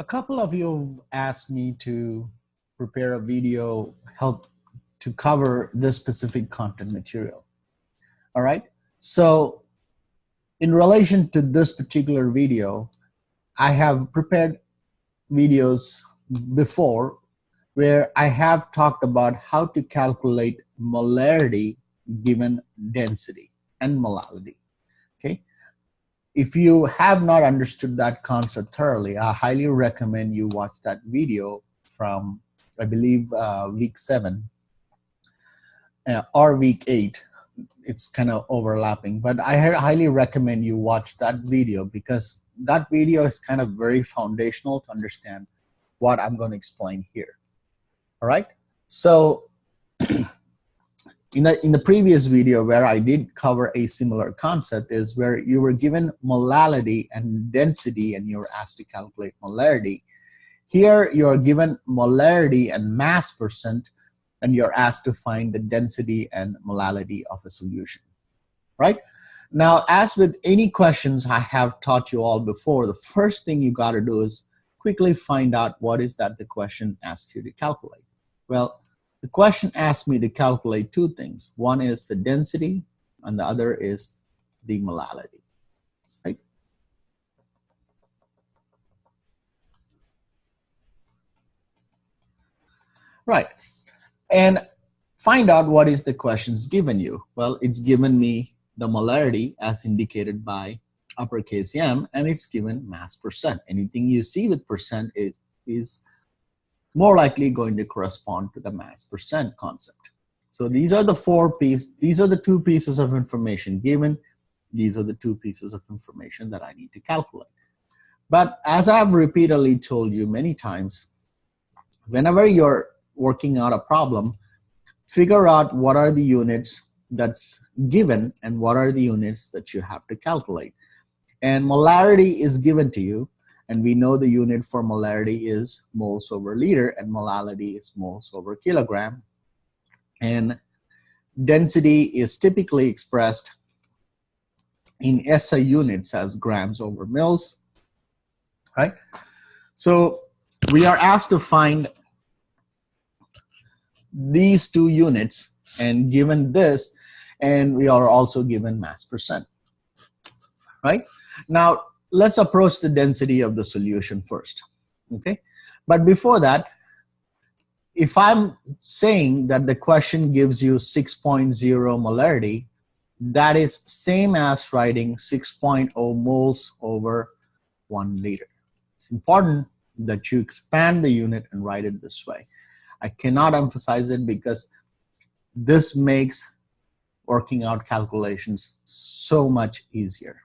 A couple of you have asked me to prepare a video help to cover this specific content material. All right. So in relation to this particular video, I have prepared videos before where I have talked about how to calculate molarity given density and molality. Okay. If you have not understood that concept thoroughly, I highly recommend you watch that video from, I believe, week 7 or week 8. It's kind of overlapping, but I highly recommend you watch that video because that video is kind of very foundational to understand what I'm going to explain here. All right. So in the previous video where I did cover a similar concept is where you were given molality and density and you were asked to calculate molarity. Here you are given molarity and mass percent and you're asked to find the density and molality of a solution, right? Now, as with any questions I have taught you all before, the first thing you got to do is quickly find out what is that the question asks you to calculate. Well, the question asked me to calculate two things. One is the density and the other is the molality, right? Right. And find out what is the question's given you. Well, it's given me the molarity as indicated by uppercase M, and it's given mass percent. Anything you see with percent is more likely going to correspond to the mass percent concept. So these are the these are the two pieces of information given. These are the two pieces of information that I need to calculate. But as I've repeatedly told you many times, whenever you're working out a problem, figure out what are the units that's given and what are the units that you have to calculate. And molarity is given to you. And we know the unit for molarity is moles over liter and molality is moles over kilogram. And density is typically expressed in SI units as grams over mils, right? So we are asked to find these two units and given this, and we are also given mass percent, right? Now, let's approach the density of the solution first, okay? But before that, if I'm saying that the question gives you 6.0 molarity, that is same as writing 6.0 moles over 1 liter. It's important that you expand the unit and write it this way. I cannot emphasize it because this makes working out calculations so much easier,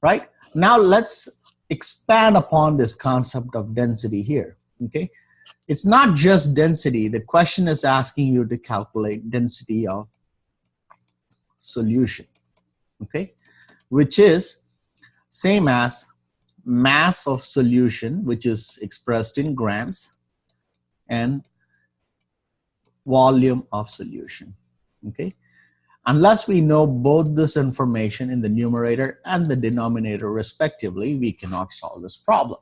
right? Now let's expand upon this concept of density here, okay? It's not just density. The question is asking you to calculate density of solution, okay? Which is same as mass of solution, which is expressed in grams, and volume of solution, okay? Unless we know both this information in the numerator and the denominator respectively, we cannot solve this problem.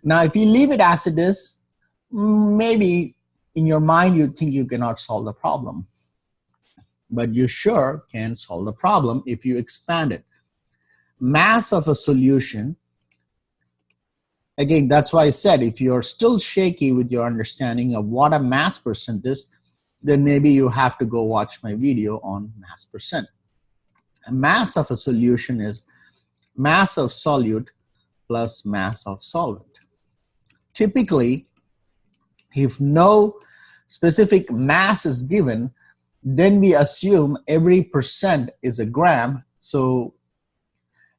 Now, if you leave it as it is, maybe in your mind you think you cannot solve the problem. But you sure can solve the problem if you expand it. Mass of a solution, again, that's why I said if you're still shaky with your understanding of what a mass percent is, then maybe you have to go watch my video on mass percent. A mass of a solution is mass of solute plus mass of solvent. Typically, if no specific mass is given, then we assume every percent is a gram. So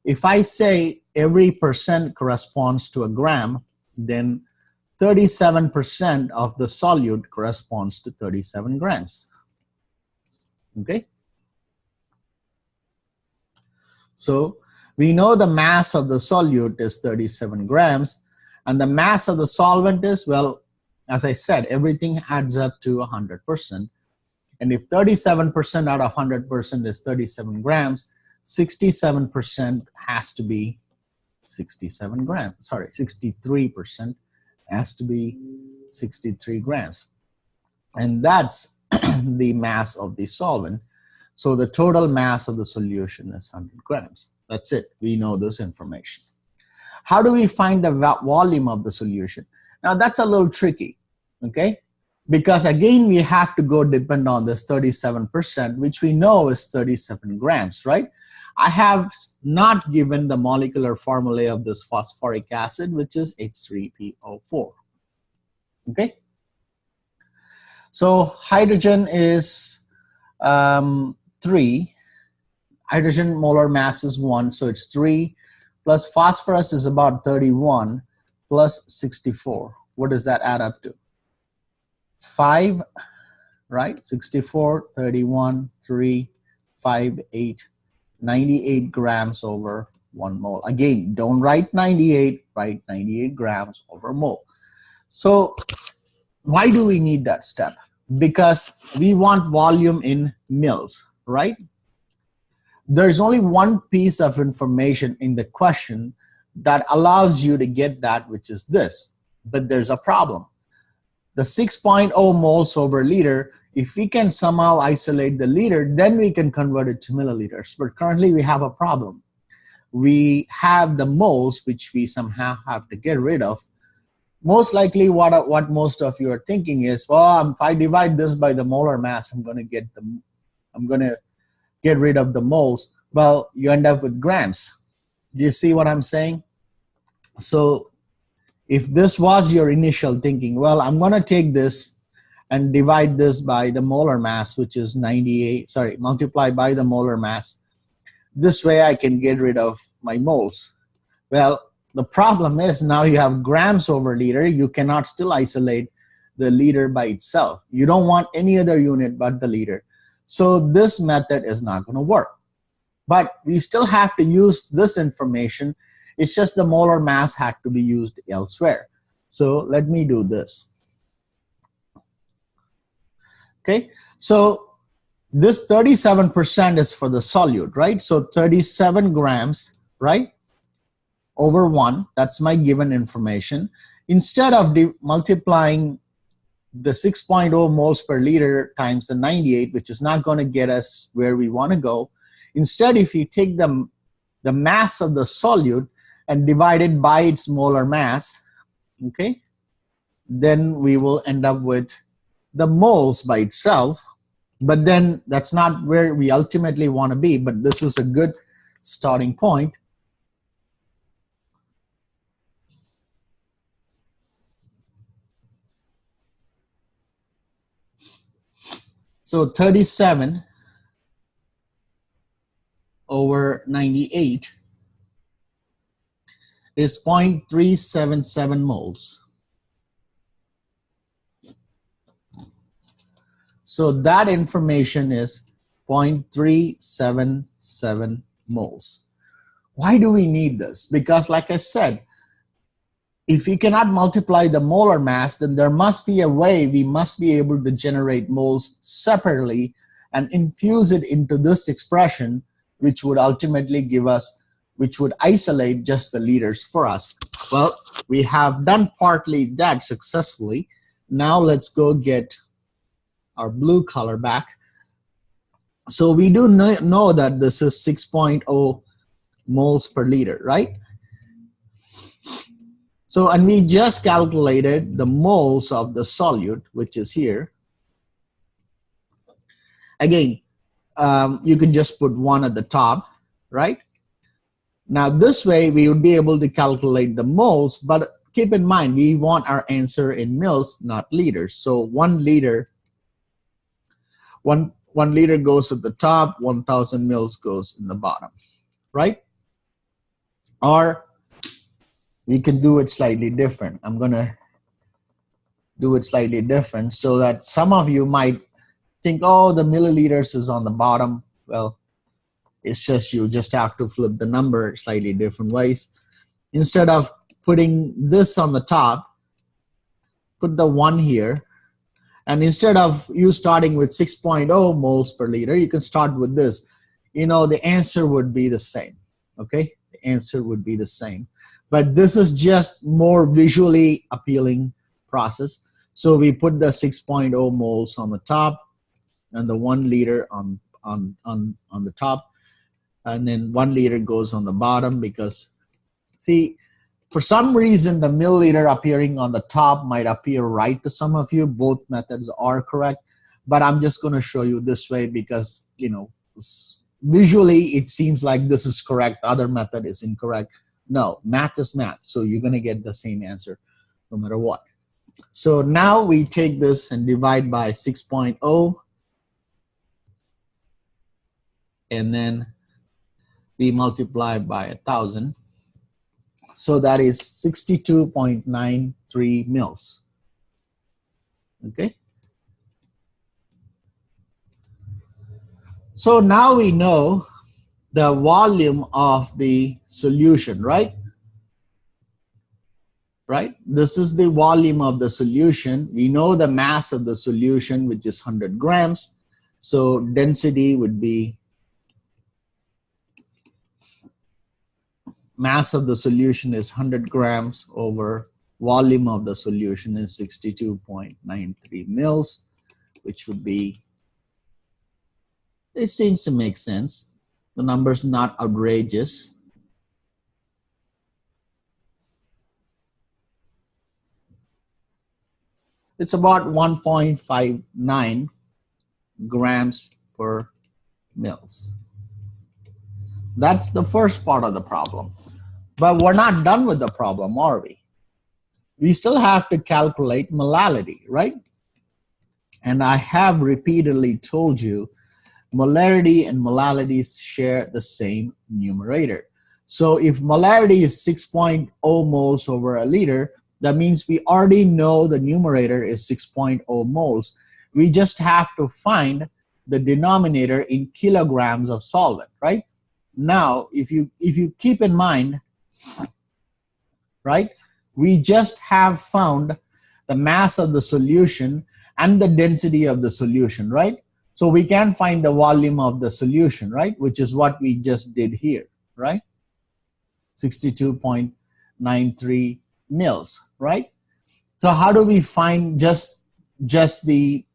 if I say every percent corresponds to a gram, then 37% of the solute corresponds to 37 grams, okay? So we know the mass of the solute is 37 grams, and the mass of the solvent is, well, as I said, everything adds up to 100%. And if 37% out of 100% is 37 grams, 67% has to be 67 grams. Sorry, 63% has to be 63 grams. And that's the mass of the solvent. So the total mass of the solution is 100 grams. That's it. We know this information. How do we find the volume of the solution? Now that's a little tricky, okay? Because again, we have to go depend on this 37%, which we know is 37 grams, right? I have not given the molecular formula of this phosphoric acid, which is H3PO4, okay? So hydrogen is 3. Hydrogen molar mass is 1, so it's 3. Plus phosphorus is about 31 plus 64. What does that add up to? 5, right? 64, 31, 3, 5, 8, 98 grams over 1 mole. Again, don't write 98, write 98 grams over mole. So why do we need that step? Because we want volume in mils, right? There's only one piece of information in the question that allows you to get that, which is this. But there's a problem. The 6.0 moles over liter, if we can somehow isolate the liter, then we can convert it to milliliters. But currently we have a problem. We have the moles, which we somehow have to get rid of. Most likely what most of you are thinking is, well, if I divide this by the molar mass, I'm going to get rid of the moles. Well, you end up with grams. Do you see what I'm saying? So if this was your initial thinking, well, I'm going to take this and divide this by the molar mass, which is 98, sorry, multiply by the molar mass. This way I can get rid of my moles. Well, the problem is now you have grams over liter. You cannot still isolate the liter by itself. You don't want any other unit but the liter. So this method is not going to work. But we still have to use this information. It's just the molar mass had to be used elsewhere. So let me do this. Okay, so this 37% is for the solute, right? So 37 grams, right? Over 1, that's my given information. Instead of multiplying the 6.0 moles per liter times the 98, which is not going to get us where we want to go, instead if you take the mass of the solute and divide it by its molar mass, okay, then we will end up with the moles by itself. But then that's not where we ultimately want to be, but this is a good starting point. So 37 over 98 is 0.377 moles. So that information is 0.377 moles. Why do we need this? Because like I said, if we cannot multiply the molar mass, then there must be a way we must be able to generate moles separately and infuse it into this expression, which would ultimately give us, which would isolate just the liters for us. Well, we have done partly that successfully. Now let's go get our blue color back. So we do know that this is 6.0 moles per liter, right? So, and we just calculated the moles of the solute, which is here. Again, you can just put 1 at the top, right? Now this way we would be able to calculate the moles, but keep in mind we want our answer in mils, not liters. So 1 liter goes at the top, 1,000 mils goes in the bottom, right? Or we can do it slightly different. I'm gonna do it slightly different so that some of you might think, oh, the milliliters is on the bottom. Well, it's just you just have to flip the number slightly different ways. Instead of putting this on the top, put the 1 here. And instead of you starting with 6.0 moles per liter, you can start with this. You know, the answer would be the same, okay? The answer would be the same. but this is just more visually appealing process. So we put the 6.0 moles on the top and the 1 liter on the top, and then 1 liter goes on the bottom, because see, for some reason the milliliter appearing on the top might appear right to some of you. Both methods are correct, but I'm just going to show you this way because, you know, visually it seems like this is correct, the other method is incorrect. No, math is math, so you're going to get the same answer no matter what. So now we take this and divide by 6.0, and then we multiply by 1,000. So that is 62.93 mils. Okay. So now we know the volume of the solution, right? Right? This is the volume of the solution. We know the mass of the solution, which is 100 grams. So density would be, mass of the solution is 100 grams over volume of the solution is 62.93 mils, which would be, it seems to make sense. The number's not outrageous. It's about 1.59 grams per mils. That's the first part of the problem. But we're not done with the problem, are we? We still have to calculate molality, right? And I have repeatedly told you molarity and molality share the same numerator. So if molarity is 6.0 moles over a liter, that means we already know the numerator is 6.0 moles. We just have to find the denominator in kilograms of solvent, right? Now, if you keep in mind, right, we just have found the mass of the solution and the density of the solution, right? So we can find the volume of the solution, right, which is what we just did here, right? 62.93 mils, right? So how do we find just the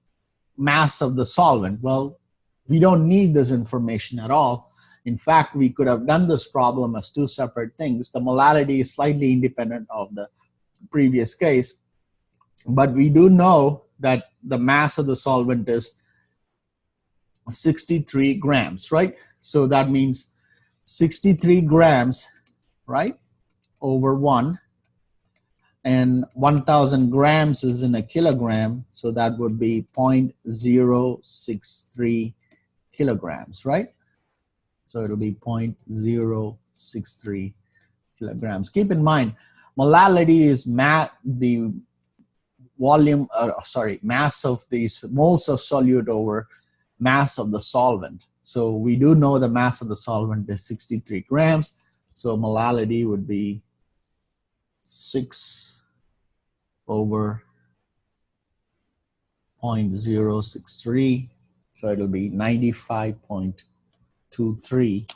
mass of the solvent? Well, we don't need this information at all. In fact, we could have done this problem as two separate things. The molality is slightly independent of the previous case, but we do know that the mass of the solvent is 63 grams, right? So that means 63 grams, right, over 1. And 1,000 grams is in a kilogram, so that would be 0.063 kilograms, right? So it'll be 0.063 kilograms. Keep in mind, molality is the volume, mass of these moles of solute over mass of the solvent. So we do know the mass of the solvent is 63 grams. So molality would be 6 over 0.063. So it'll be 95.23.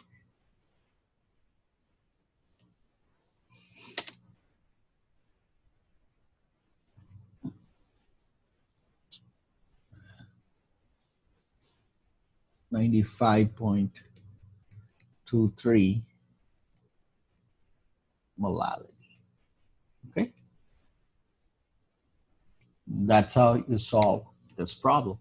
.23 molality. Okay, that's how you solve this problem.